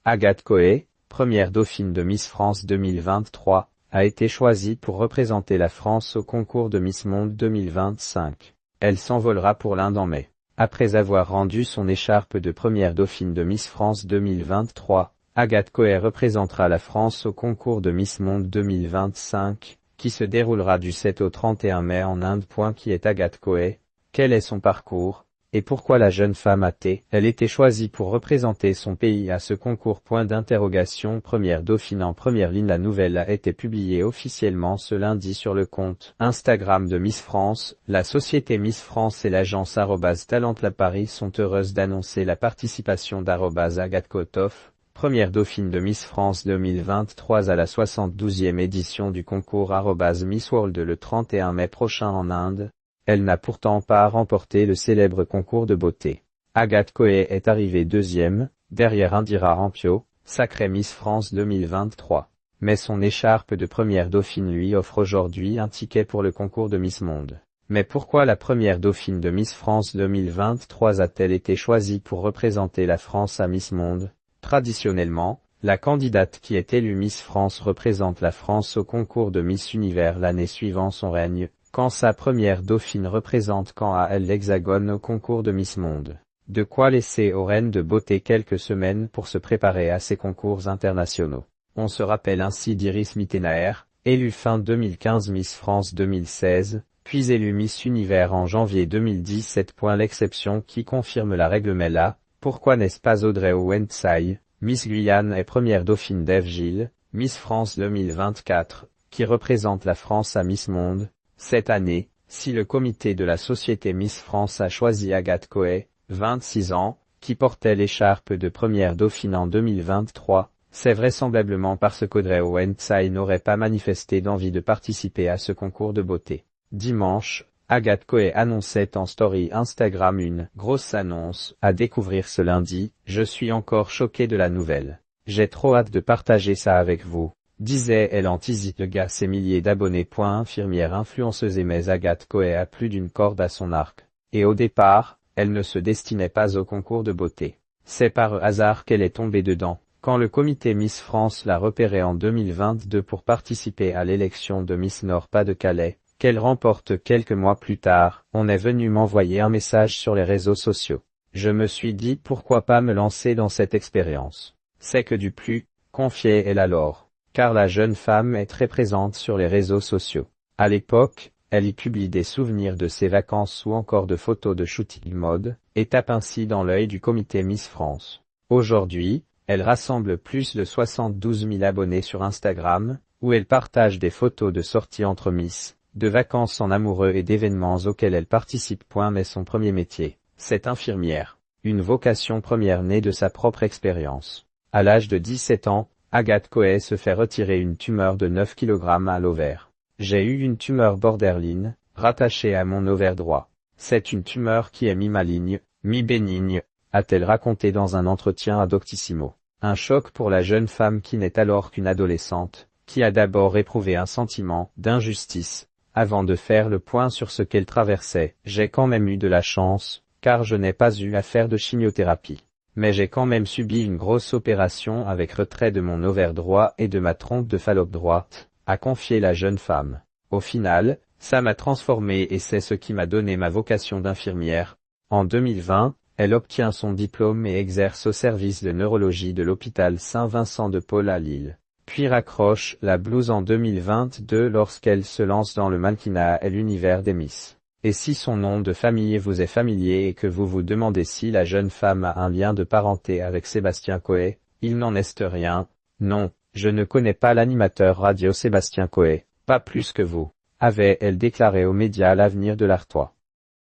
Agathe Coé, première dauphine de Miss France 2023, a été choisie pour représenter la France au concours de Miss Monde 2025. Elle s'envolera pour l'Inde en mai. Après avoir rendu son écharpe de première dauphine de Miss France 2023, Agathe Coé représentera la France au concours de Miss Monde 2025, qui se déroulera du 7 au 31 mai en Inde. Qui est Agathe Coé? Quel est son parcours? Et pourquoi la jeune femme a-t-elle été choisie pour représenter son pays à ce concours? Première dauphine en première ligne. La nouvelle a été publiée officiellement ce lundi sur le compte Instagram de Miss France. La société Miss France et l'agence @Talent La Paris sont heureuses d'annoncer la participation d'Agathe Coé, première dauphine de Miss France 2023 à la 72e édition du concours Miss World le 31 mai prochain en Inde. Elle n'a pourtant pas remporté le célèbre concours de beauté. Agathe Coé est arrivée deuxième, derrière Indira Rampio, sacrée Miss France 2023. Mais son écharpe de première dauphine lui offre aujourd'hui un ticket pour le concours de Miss Monde. Mais pourquoi la première dauphine de Miss France 2023 a-t-elle été choisie pour représenter la France à Miss Monde? Traditionnellement, la candidate qui est élue Miss France représente la France au concours de Miss Univers l'année suivant son règne, quand sa première dauphine représente l'Hexagone au concours de Miss Monde. De quoi laisser aux reines de beauté quelques semaines pour se préparer à ces concours internationaux. On se rappelle ainsi d'Iris Mittenaer, élue fin 2015 Miss France 2016, puis élue Miss Univers en janvier 2017. L'exception qui confirme la règle. Mais là, pourquoi n'est-ce pas Audrey Owensai, Miss Guyane et première dauphine d'Ève Gilles, Miss France 2024, qui représente la France à Miss Monde? Cette année, si le comité de la société Miss France a choisi Agathe Coé, 26 ans, qui portait l'écharpe de première dauphine en 2023, c'est vraisemblablement parce qu'Audrey Owensai n'aurait pas manifesté d'envie de participer à ce concours de beauté. Dimanche, Agathe Coé annonçait en story Instagram une grosse annonce à découvrir ce lundi. Je suis encore choquée de la nouvelle. J'ai trop hâte de partager ça avec vous, disait-elle en teasant ses milliers d'abonnés. Infirmière influenceuse. Mais Agathe Coé a plus d'une corde à son arc. Et au départ, elle ne se destinait pas au concours de beauté. C'est par hasard qu'elle est tombée dedans, quand le comité Miss France l'a repérée en 2022 pour participer à l'élection de Miss Nord-Pas-de-Calais, qu'elle remporte quelques mois plus tard. On est venu m'envoyer un message sur les réseaux sociaux. Je me suis dit pourquoi pas me lancer dans cette expérience. C'est que du plus, confiait-elle alors. Car la jeune femme est très présente sur les réseaux sociaux. À l'époque, elle y publie des souvenirs de ses vacances ou encore de photos de shooting mode, et tape ainsi dans l'œil du comité Miss France. Aujourd'hui, elle rassemble plus de 72 000 abonnés sur Instagram, où elle partage des photos de sorties entre Miss, de vacances en amoureux et d'événements auxquels elle participe. Mais son premier métier, c'est infirmière. Une vocation première née de sa propre expérience. À l'âge de 17 ans, Agathe Coé se fait retirer une tumeur de 9 kg à l'ovaire. J'ai eu une tumeur borderline, rattachée à mon ovaire droit. C'est une tumeur qui est mi-maligne, mi-bénigne, a-t-elle raconté dans un entretien à Doctissimo. Un choc pour la jeune femme qui n'est alors qu'une adolescente, qui a d'abord éprouvé un sentiment d'injustice, avant de faire le point sur ce qu'elle traversait. J'ai quand même eu de la chance, car je n'ai pas eu à faire de chimiothérapie. Mais j'ai quand même subi une grosse opération avec retrait de mon ovaire droit et de ma trompe de Fallope droite, a confié la jeune femme. Au final, ça m'a transformée et c'est ce qui m'a donné ma vocation d'infirmière. En 2020, elle obtient son diplôme et exerce au service de neurologie de l'hôpital Saint-Vincent de Paul à Lille. Puis raccroche la blouse en 2022 lorsqu'elle se lance dans le mannequinat et l'univers des Miss. Et si son nom de famille vous est familier et que vous vous demandez si la jeune femme a un lien de parenté avec Sébastien Coé, il n'en est rien. Non, je ne connais pas l'animateur radio Sébastien Coé, pas plus que vous, avait-elle déclaré aux médias L'Avenir de l'Artois.